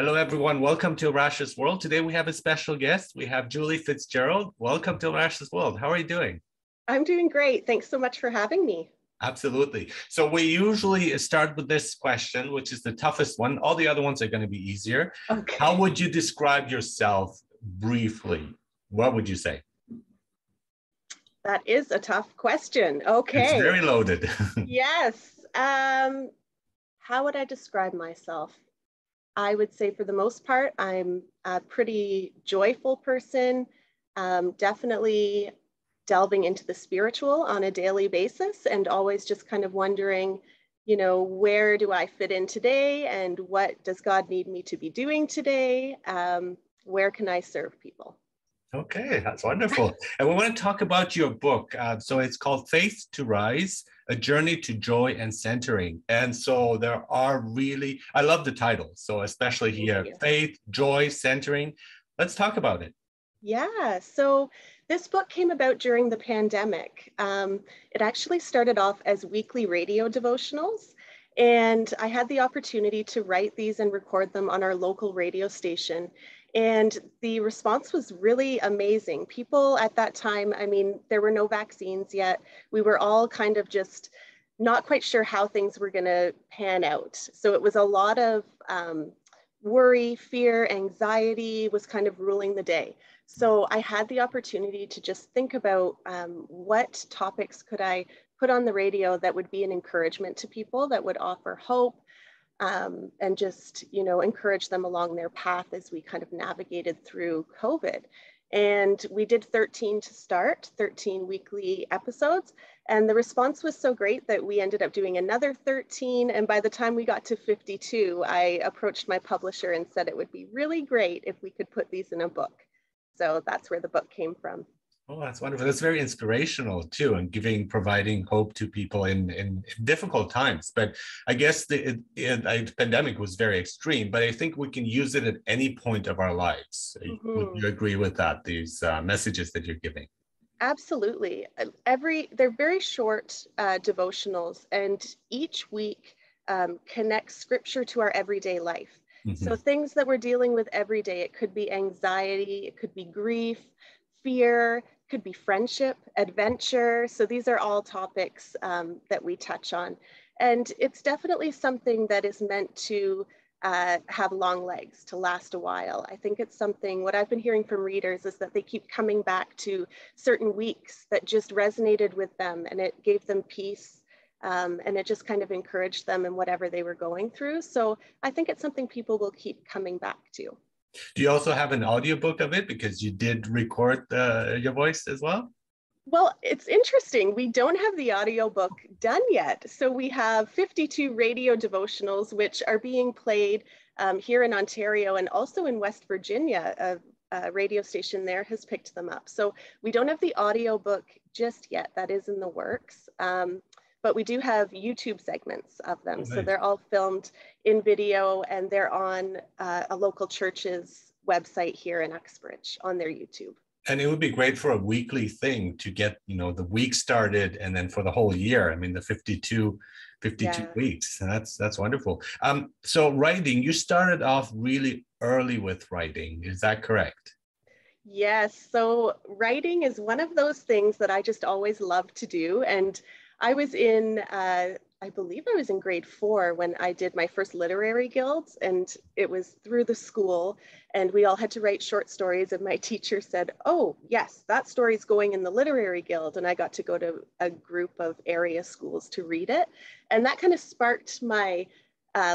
Hello, everyone. Welcome to Arash's World. Today we have a special guest. We have Julie Fitz-Gerald. Welcome to Arash's World. How are you doing? I'm doing great. Thanks so much for having me. Absolutely. So we usually start with this question, which is the toughest one. All the other ones are going to be easier. Okay. How would you describe yourself briefly? What would you say? That is a tough question. Okay. It's very loaded. Yes. How would I describe myself? I would say for the most part, I'm a pretty joyful person, definitely delving into the spiritual on a daily basis and always just kind of wondering, where do I fit in today and what does God need me to be doing today? Where can I serve people? Okay, that's wonderful. And we want to talk about your book. So it's called Faith to Rise, A Journey to Joy and Centering. And so there are really, I love the title. So especially here, Faith, Joy, Centering. Let's talk about it. Yeah, so this book came about during the pandemic. It actually started off as weekly radio devotionals. And I had the opportunity to write these and record them on our local radio station. And the response was really amazing. People at that time, there were no vaccines yet. We were all kind of just not quite sure how things were going to pan out. So it was a lot of worry, fear, anxiety was kind of ruling the day. So I had the opportunity to just think about what topics could I put on the radio that would be an encouragement to people, that would offer hope, and just, encourage them along their path as we kind of navigated through COVID. And we did 13 to start, 13 weekly episodes. And the response was so great that we ended up doing another 13. And by the time we got to 52, I approached my publisher and said it would be really great if we could put these in a book. So that's where the book came from. Oh, that's wonderful. That's very inspirational too, and providing hope to people in difficult times. But I guess the pandemic was very extreme, but I think we can use it at any point of our lives. Mm-hmm. Would you agree with that, these messages that you're giving? Absolutely. They're very short devotionals, and each week connects scripture to our everyday life. Mm-hmm. So things that we're dealing with every day, it could be anxiety, it could be grief, fear, could be friendship, adventure. So these are all topics that we touch on. And it's definitely something that is meant to have long legs, to last a while. I think it's something, what I've been hearing from readers is that they keep coming back to certain weeks that just resonated with them, and it gave them peace, and it just kind of encouraged them in whatever they were going through. So I think it's something people will keep coming back to. Do you also have an audiobook of it, because you did record your voice as well? Well, it's interesting. We don't have the audiobook done yet. So we have 52 radio devotionals, which are being played here in Ontario and also in West Virginia. A radio station there has picked them up. So we don't have the audiobook just yet. That is in the works. But we do have YouTube segments of them. Oh, nice. So they're all filmed in video, and they're on a local church's website here in Uxbridge on their YouTube. And it would be great for a weekly thing to get, the week started, and then for the whole year. I mean, the 52 weeks. That's wonderful. So writing, you started off really early with writing. Is that correct? Yes. So writing is one of those things that I just always loved to do. And I was I believe I was in grade 4 when I did my first literary guilds, and it was through the school, and we all had to write short stories, and my teacher said, oh yes, that story's going in the literary guild, and I got to go to a group of area schools to read it. And that kind of sparked my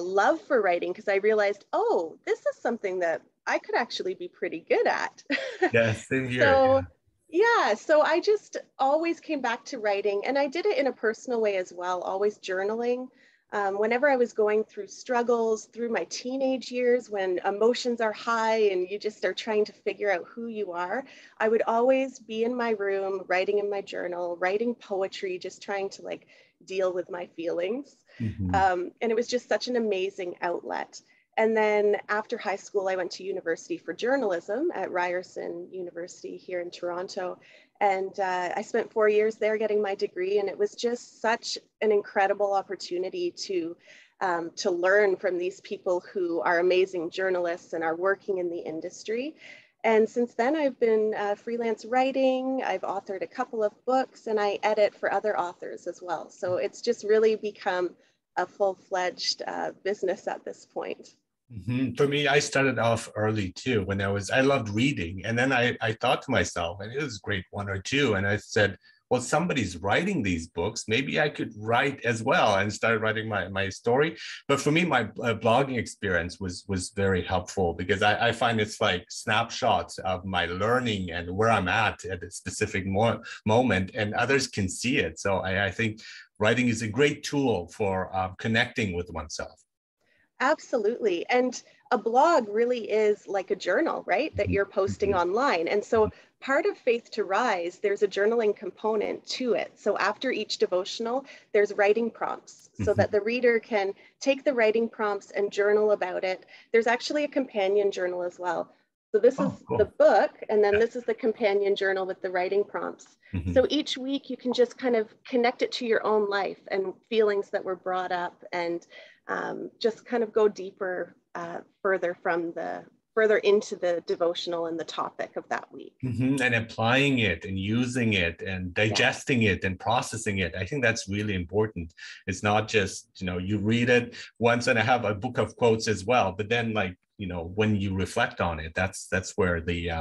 love for writing, because I realized, oh, this is something that I could actually be pretty good at. Yes, same here. Yeah, so I just always came back to writing, and I did it in a personal way as well, always journaling. Whenever I was going through struggles through my teenage years, when emotions are high and you just are trying to figure out who you are, I would always be in my room, writing in my journal, writing poetry, just trying to deal with my feelings. Mm-hmm. And it was just such an amazing outlet. And then after high school, I went to university for journalism at Ryerson University here in Toronto. And I spent 4 years there getting my degree. And it was just such an incredible opportunity to to learn from these people who are amazing journalists and are working in the industry. And since then, I've been freelance writing. I've authored a couple of books, and I edit for other authors as well. So it's just really become a full-fledged business at this point. For me, I started off early too. I loved reading. And then I thought to myself, and it was grade 1 or 2, and I said, well, somebody's writing these books. Maybe I could write as well, and started writing my story. But for me, my blogging experience was very helpful, because I find it's like snapshots of my learning and where I'm at a specific moment, and others can see it. So I think writing is a great tool for connecting with oneself. Absolutely. And a blog really is like a journal, right? That you're posting online. And so part of Faith to Rise, there's a journaling component to it. So after each devotional, there's writing prompts so that the reader can take the writing prompts and journal about it. There's actually a companion journal as well. So this is Cool. the book, and then this is the companion journal with the writing prompts. So each week you can just kind of connect it to your own life and feelings that were brought up, and just kind of go deeper, further into the devotional and the topic of that week. And applying it and using it and digesting it and processing it. I think that's really important. It's not just, you read it once, and I have a book of quotes as well, but then when you reflect on it, that's where the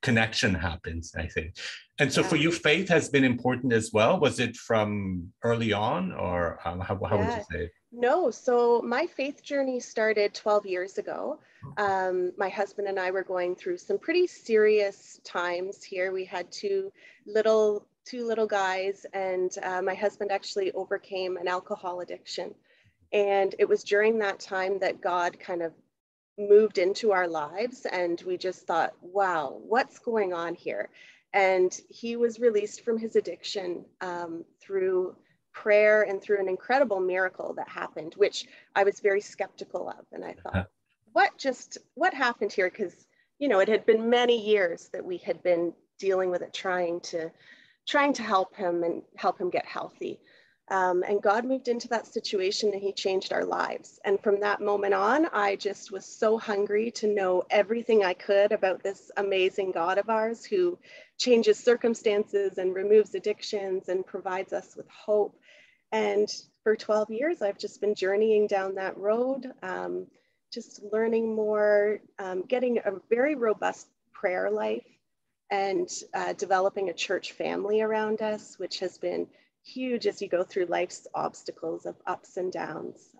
connection happens, I think. And so for you, faith has been important as well. Was it from early on, or how would you say it? No, so my faith journey started 12 years ago. My husband and I were going through some pretty serious times here. We had two little guys, and my husband actually overcame an alcohol addiction. And it was during that time that God kind of moved into our lives, and we just thought, wow, what's going on here? And he was released from his addiction through prayer and through an incredible miracle that happened, which I was very skeptical of. And I thought, what happened here? Because, it had been many years that we had been dealing with it, trying to help him and help him get healthy. And God moved into that situation, and he changed our lives. And from that moment on, I just was so hungry to know everything I could about this amazing God of ours, who changes circumstances and removes addictions and provides us with hope. And for 12 years, I've just been journeying down that road, just learning more, getting a very robust prayer life, and developing a church family around us, which has been huge as you go through life's obstacles of ups and downs.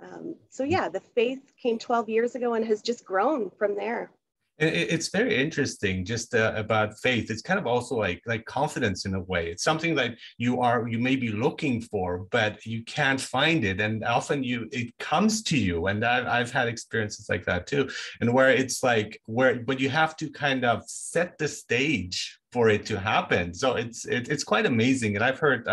So the faith came 12 years ago and has just grown from there. It's very interesting just about faith. It's kind of also like confidence in a way. It's something that you may be looking for, but you can't find it. And often it comes to you. And I've had experiences like that too. And where it's but you have to kind of set the stage for it to happen. So it's quite amazing. And I've heard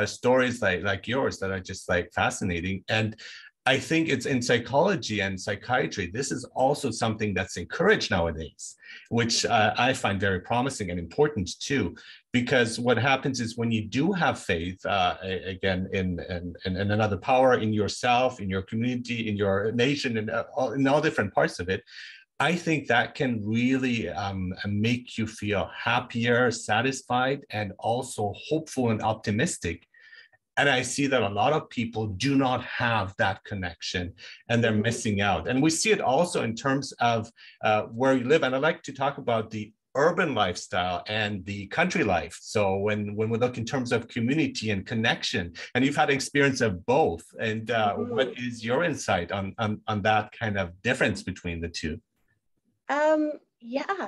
stories like yours that are just fascinating. And I think it's in psychology and psychiatry, this is also something that's encouraged nowadays, which I find very promising and important too, because what happens is when you do have faith, again, in another power, in yourself, in your community, in your nation, and in all different parts of it, I think that can really make you feel happier, satisfied, and also hopeful and optimistic. And I see that a lot of people do not have that connection, and they're missing out. And we see it also in terms of where you live. And I like to talk about the urban lifestyle and the country life. So when we look in terms of community and connection, and you've had experience of both, and what is your insight on that kind of difference between the two?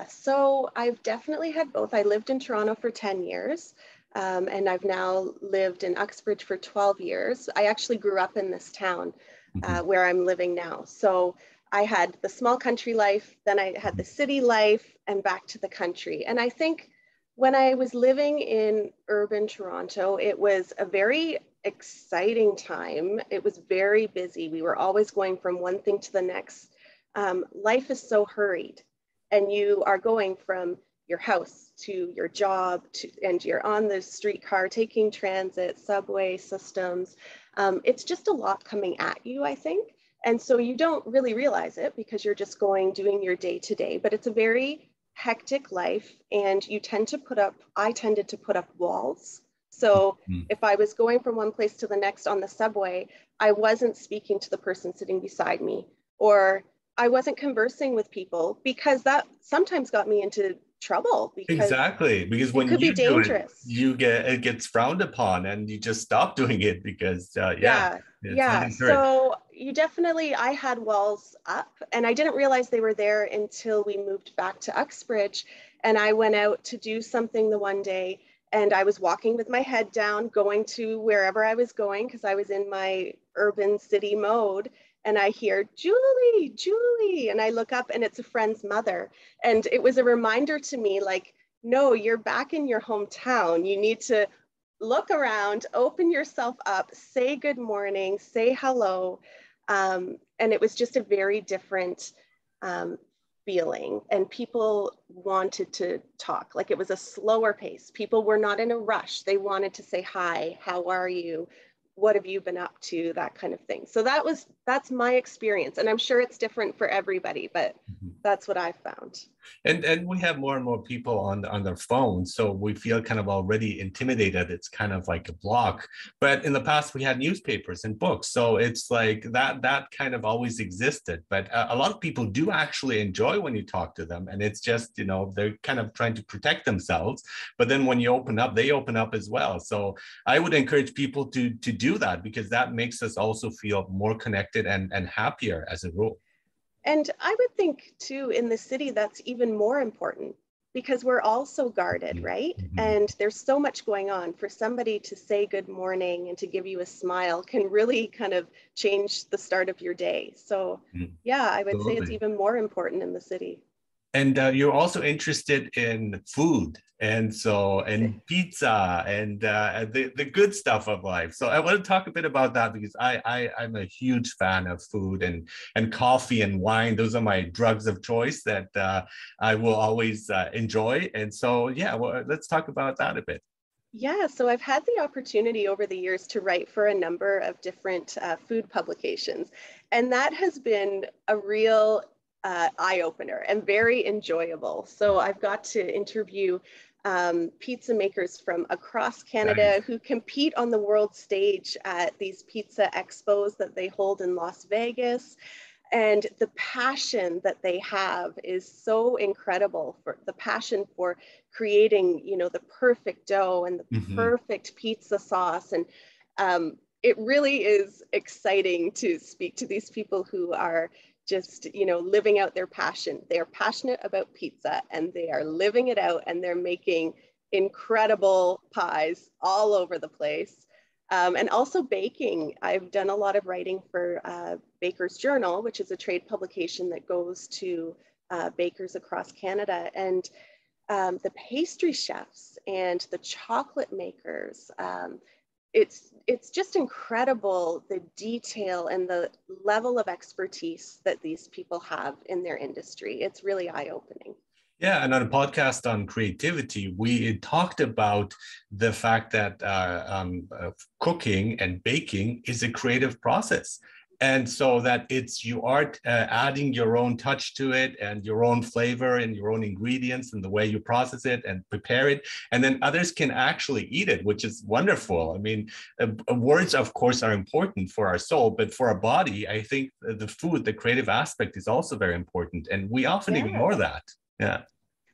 So I've definitely had both. I lived in Toronto for 10 years. And I've now lived in Uxbridge for 12 years. I actually grew up in this town where I'm living now. So I had the small country life, then I had the city life, and back to the country. And I think when I was living in urban Toronto, it was a very exciting time. It was very busy. We were always going from one thing to the next. Life is so hurried, and you are going from your house to your job, and you're on the streetcar, taking transit, subway systems. It's just a lot coming at you, I think. And so you don't really realize it because you're just doing your day to day, but it's a very hectic life. And I tended to put up walls. So Mm. if I was going from one place to the next on the subway, I wasn't speaking to the person sitting beside me, or I wasn't conversing with people, because that sometimes got me into trouble because Exactly, because it when could be you do it, dangerous. it gets frowned upon, and you just stop doing it because yeah, Yeah, it's not yeah. encouraged. So I had walls up, and I didn't realize they were there until we moved back to Uxbridge. And I went out to do something the one day, and I was walking with my head down, going to wherever I was going because I was in my urban city mode. And I hear, Julie, Julie. And I look up, and it's a friend's mother. And it was a reminder to me, like, no, you're back in your hometown. You need to look around, open yourself up, say good morning, say hello. And it was just a very different um, feeling. And people wanted to talk. Like, it was a slower pace. People were not in a rush. They wanted to say, hi, how are you? What have you been up to? That kind of thing. So that's my experience. And I'm sure it's different for everybody, but that's what I found. And we have more and more people on their phones, so we feel kind of already intimidated. It's kind of like a block. But in the past, we had newspapers and books, so it's like that kind of always existed. But a lot of people do actually enjoy when you talk to them, and it's just, you know, they're kind of trying to protect themselves. But then when you open up, they open up as well. So I would encourage people to do that, because that makes us also feel more connected and happier as a rule. And I would think too, in the city, that's even more important because we're all so guarded, right? Mhm. And there's so much going on. For somebody to say good morning and to give you a smile can really kind of change the start of your day. So Mhm. yeah, I would say it's Absolutely. even more important in the city. And you're also interested in food, and pizza, and the good stuff of life. So I want to talk a bit about that, because I'm a huge fan of food and coffee and wine. Those are my drugs of choice that I will always enjoy. And so yeah, well, let's talk about that a bit. Yeah, so I've had the opportunity over the years to write for a number of different food publications, and that has been a real eye opener and very enjoyable. So I've got to interview pizza makers from across Canada Nice. who compete on the world stage at these pizza expos that they hold in Las Vegas. And the passion that they have is so incredible, for the passion for creating, you know, the perfect dough and the Mhm. perfect pizza sauce. And it really is exciting to speak to these people who are just, you know, living out their passion. They are passionate about pizza and they are living it out, and they're making incredible pies all over the place. And also baking. I've done a lot of writing for Baker's Journal, which is a trade publication that goes to bakers across Canada. And the pastry chefs and the chocolate makers, it's just incredible, the detail and the level of expertise that these people have in their industry. It's really eye-opening. Yeah, and on a podcast on creativity, we talked about the fact that cooking and baking is a creative process. And so that it's you are adding your own touch to it, and your own flavor and your own ingredients and the way you process it and prepare it. And then others can actually eat it, which is wonderful. I mean, words, of course, are important for our soul, but for our body, I think the food, the creative aspect is also very important. And we often Yeah. ignore that. Yeah.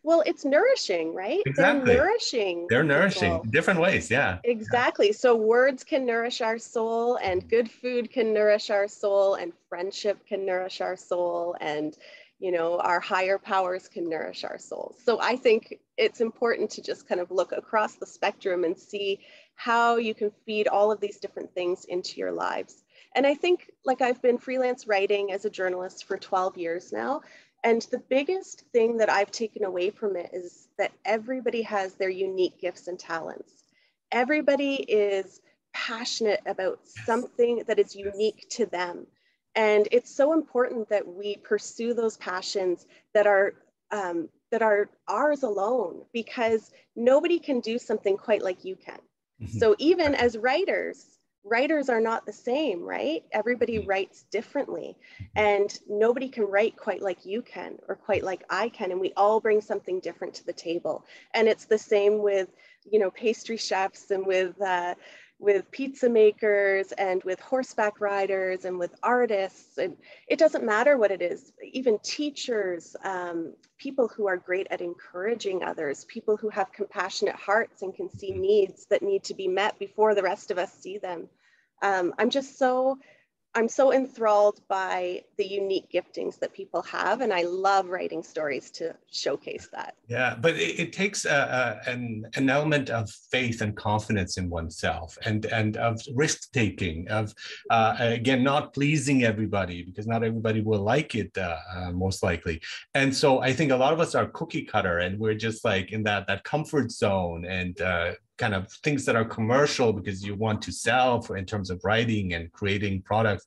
Well, it's nourishing, right? They're Exactly. nourishing They're nourishing people. in different ways. Yeah. Exactly. So words can nourish our soul, and good food can nourish our soul, and friendship can nourish our soul, and, you know, our higher powers can nourish our souls. So I think it's important to just kind of look across the spectrum and see how you can feed all of these different things into your lives. And I think, like, I've been freelance writing as a journalist for 12 years now. And the biggest thing that I've taken away from it is that everybody has their unique gifts and talents. Everybody is passionate about Yes. something that is Yes. unique to them. And it's so important that we pursue those passions that are ours alone, because nobody can do something quite like you can. Mhm. So even as writers, writers are not the same, right? Everybody writes differently, and nobody can write quite like you can or quite like I can, and we all bring something different to the table. And it's the same with, you know, pastry chefs, and with pizza makers, and with horseback riders, and with artists. And it doesn't matter what it is, even teachers, people who are great at encouraging others, people who have compassionate hearts and can see needs that need to be met before the rest of us see them. I'm so enthralled by the unique giftings that people have, and I love writing stories to showcase that. Yeah, but it takes an element of faith and confidence in oneself, and of risk taking, of again, not pleasing everybody, because not everybody will like it, most likely. And so I think a lot of us are cookie cutter, and we're just like in that comfort zone, and kind of things that are commercial because you want to sell in terms of writing and creating products.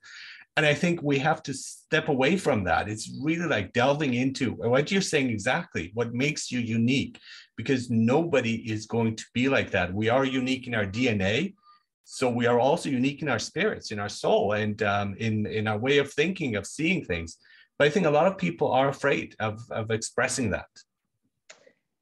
And I think we have to step away from that. It's really like delving into what you're saying exactly, what makes you unique, because nobody is going to be like that. We are unique in our DNA. So we are also unique in our spirits, in our soul, and in our way of thinking, of seeing things. But I think a lot of people are afraid of expressing that.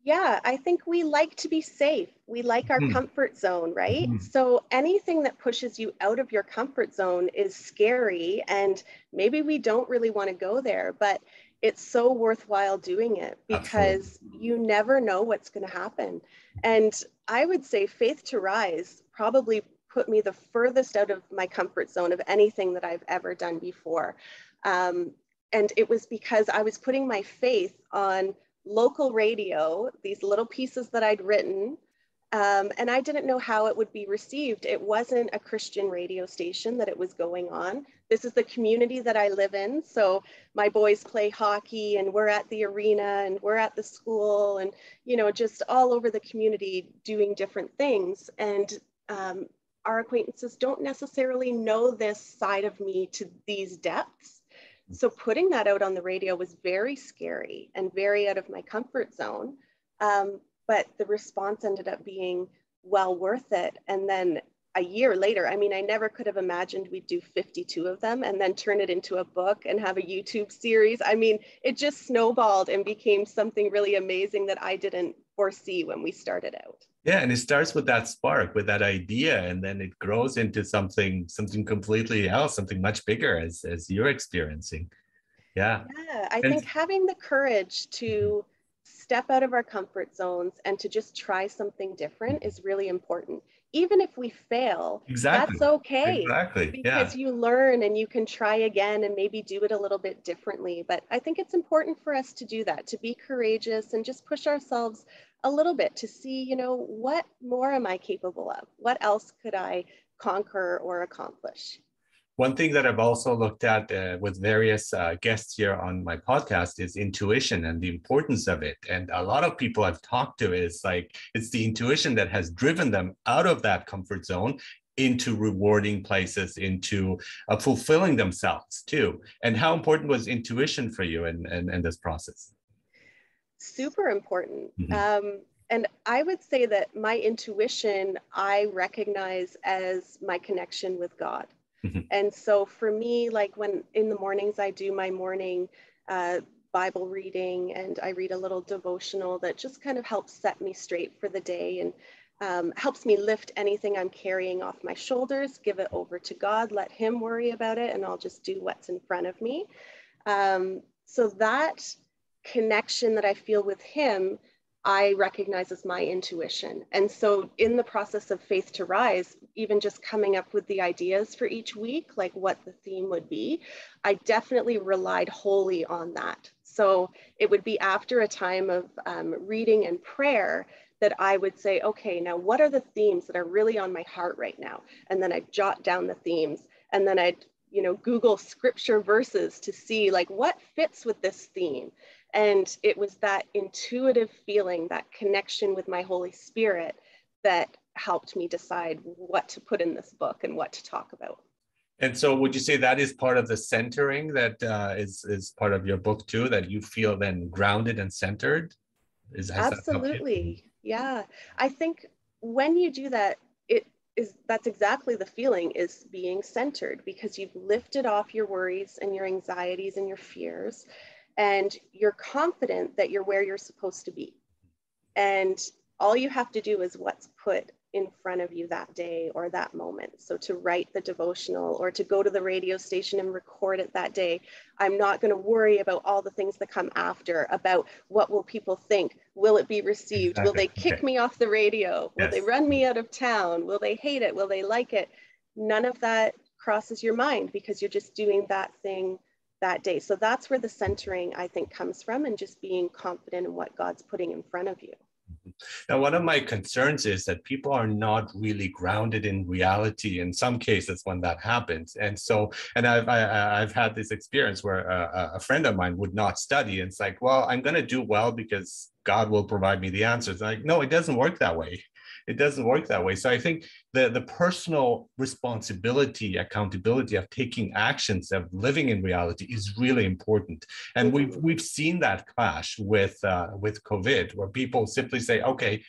Yeah, I think we like to be safe. We like our comfort zone, right? So anything that pushes you out of your comfort zone is scary, and maybe we don't really want to go there, but it's so worthwhile doing it, because you never know what's going to happen. And I would say Faith to Rise probably put me the furthest out of my comfort zone of anything that I've ever done before. And it was because I was putting my faith on local radio, these little pieces that I'd written, and I didn't know how it would be received. It wasn't a Christian radio station that it was going on. This is the community that I live in. So my boys play hockey, and we're at the arena, and we're at the school, and, you know, just all over the community doing different things. And our acquaintances don't necessarily know this side of me to these depths. So putting that out on the radio was very scary and very out of my comfort zone. But the response ended up being well worth it. And then a year later, I mean, I never could have imagined we'd do 52 of them and then turn it into a book and have a YouTube series. I mean, it just snowballed and became something really amazing that I didn't foresee when we started out. Yeah, and it starts with that spark, with that idea, and then it grows into something completely else, something much bigger, as you're experiencing. Yeah. Yeah, I think having the courage to step out of our comfort zones and to just try something different is really important. Even if we fail, Exactly. that's okay. Exactly. Because you learn and you can try again and maybe do it a little bit differently. But I think it's important for us to do that, to be courageous and just push ourselves a little bit to see, you know, what more am I capable of? What else could I conquer or accomplish? One thing that I've also looked at with various guests here on my podcast is intuition and the importance of it. And a lot of people I've talked to is like, it's the intuition that has driven them out of that comfort zone into rewarding places, into fulfilling themselves too. And how important was intuition for you in this process? Super important. And I would say that my intuition, I recognize as my connection with God. And so for me, like when in the mornings, I do my morning Bible reading, and I read a little devotional that just kind of helps set me straight for the day, and helps me lift anything I'm carrying off my shoulders, give it over to God, let Him worry about it, and I'll just do what's in front of me. So that connection that I feel with Him, I recognize as my intuition. And so in the process of Faith to Rise, even just coming up with the ideas for each week, like what the theme would be, I definitely relied wholly on that. So it would be after a time of reading and prayer that I would say, okay, now what are the themes that are really on my heart right now? And then I'd jot down the themes, and then I'd, you know, Google scripture verses to see like what fits with this theme. And it was that intuitive feeling, that connection with my Holy Spirit, that helped me decide what to put in this book and what to talk about. And so would you say that is part of the centering that is part of your book too, that you feel then grounded and centered? Has Absolutely. Yeah. I think when you do that, that's exactly the feeling, is being centered, because you've lifted off your worries and your anxieties and your fears, and you're confident that you're where you're supposed to be. And all you have to do is what's put in front of you that day or that moment. So to write the devotional or to go to the radio station and record it that day, I'm not going to worry about all the things that come after, about what will people think? Will it be received? Exactly. Will they kick me off the radio? Will Yes. they run me out of town? Will they hate it? Will they like it? None of that crosses your mind, because you're just doing that thing that day. So that's where the centering, I think, comes from, and just being confident in what God's putting in front of you. Now, one of my concerns is that people are not really grounded in reality in some cases when that happens. And so, and I've had this experience where a friend of mine would not study. And it's like, well, I'm going to do well because God will provide me the answers. Like, no, it doesn't work that way. It doesn't work that way. So I think the personal responsibility, accountability of taking actions, of living in reality is really important. And we've seen that clash with COVID, where people simply say, okay,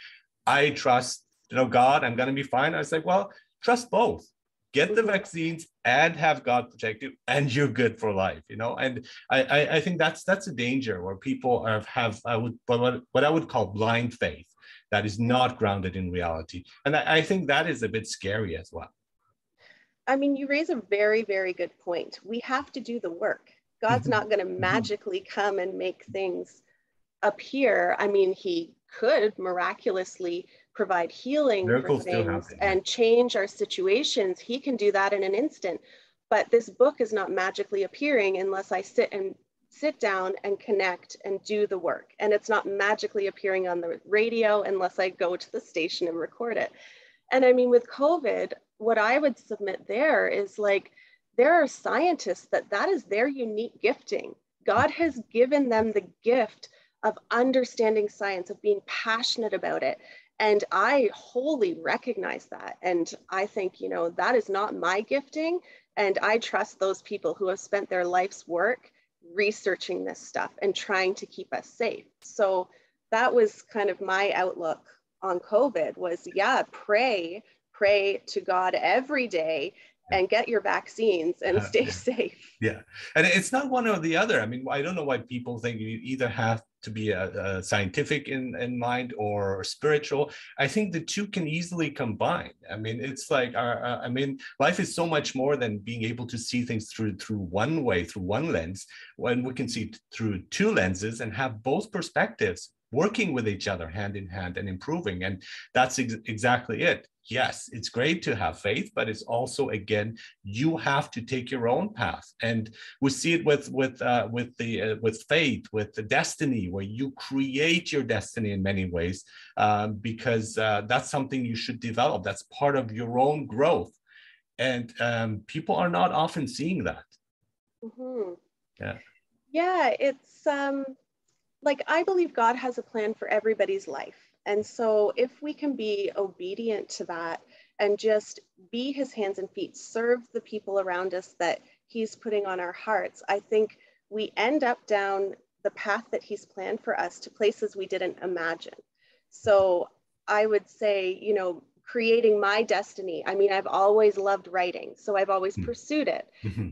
I trust, God, I'm going to be fine. I was like, well, trust both. Get the vaccines and have God protect you, and you're good for life, And I think that's a danger where people what I would call blind faith, that is not grounded in reality. And I think that is a bit scary as well. I mean, you raise a very, very good point. We have to do the work. God's not going to magically come and make things appear. I mean, he could miraculously provide healing Miracles for things happen, and change our situations. He can do that in an instant. But this book is not magically appearing unless I sit down and connect and do the work. And it's not magically appearing on the radio unless I go to the station and record it. And I mean, with COVID, what I would submit there is, like, there are scientists that is their unique gifting. God has given them the gift of understanding science, of being passionate about it. And I wholly recognize that. And I think, that is not my gifting. And I trust those people who have spent their life's work researching this stuff and trying to keep us safe. So that was kind of my outlook on COVID, was, pray to God every day and get your vaccines and stay safe. Yeah. And it's not one or the other. I mean, I don't know why people think you either have to be a scientific in mind or spiritual. I think the two can easily combine. I mean, it's like, life is so much more than being able to see things through one way, through one lens, when we can see through two lenses and have both perspectives working with each other hand in hand and improving. And that's exactly it. Yes, it's great to have faith, but it's also, again, you have to take your own path. And we see it with faith, with the destiny, where you create your destiny in many ways, because that's something you should develop. That's part of your own growth. And people are not often seeing that. Yeah, it's like, I believe God has a plan for everybody's life. And so if we can be obedient to that and just be his hands and feet, serve the people around us that he's putting on our hearts, I think we end up down the path that he's planned for us, to places we didn't imagine. So I would say, creating my destiny. I mean, I've always loved writing, so I've always pursued it.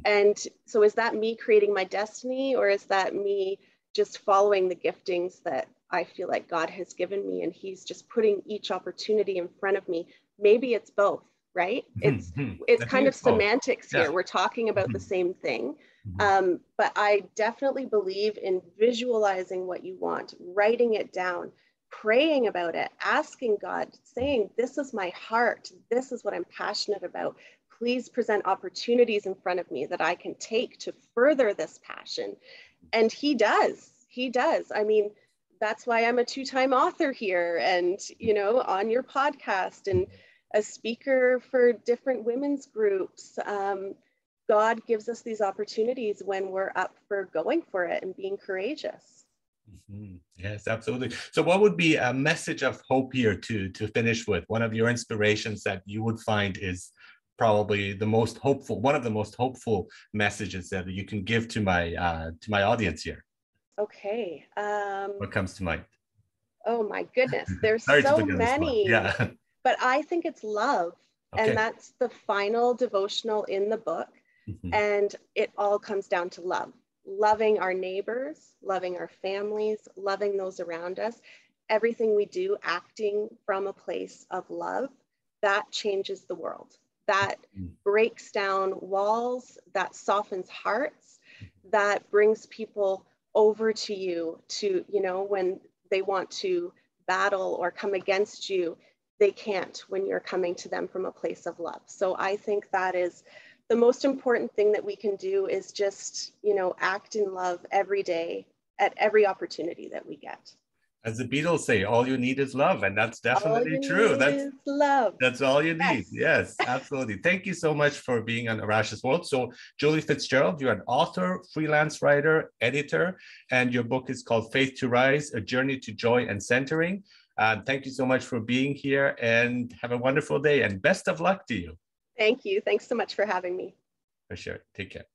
And so is that me creating my destiny, or is that me just following the giftings that I feel like God has given me, and he's just putting each opportunity in front of me? Maybe it's both, right? It's kind of semantics here. We're talking about the same thing. But I definitely believe in visualizing what you want, writing it down, praying about it, asking God, saying, this is my heart. This is what I'm passionate about. Please present opportunities in front of me that I can take to further this passion. And he does. I mean, that's why I'm a 2-time author here, and, on your podcast, and a speaker for different women's groups. God gives us these opportunities when we're up for going for it and being courageous. Yes, absolutely. So what would be a message of hope here to finish with? One of your inspirations that you would find is probably one of the most hopeful messages that you can give to my audience here. Okay. What comes to mind? Oh my goodness, there's so many. Yeah. But I think it's love. And Okay. that's the final devotional in the book. Mhm. And it all comes down to love, loving our neighbors, loving our families, loving those around us. Everything we do, acting from a place of love, that changes the world. That Mhm. breaks down walls, that softens hearts, that brings people over to you to, when they want to battle or come against you, they can't when you're coming to them from a place of love. So I think that is the most important thing that we can do, is just, act in love every day at every opportunity that we get. As the Beatles say, all you need is love, and that's All definitely you true. need is love. That's all you need. Yes. Yes, absolutely. Thank you so much for being on Arash's World. So, Julie Fitz-Gerald, you're an author, freelance writer, editor, and your book is called Faith to Rise, A Journey to Joy and Centering. Thank you so much for being here, and have a wonderful day, and best of luck to you. Thank you. Thanks so much for having me. For sure. Take care.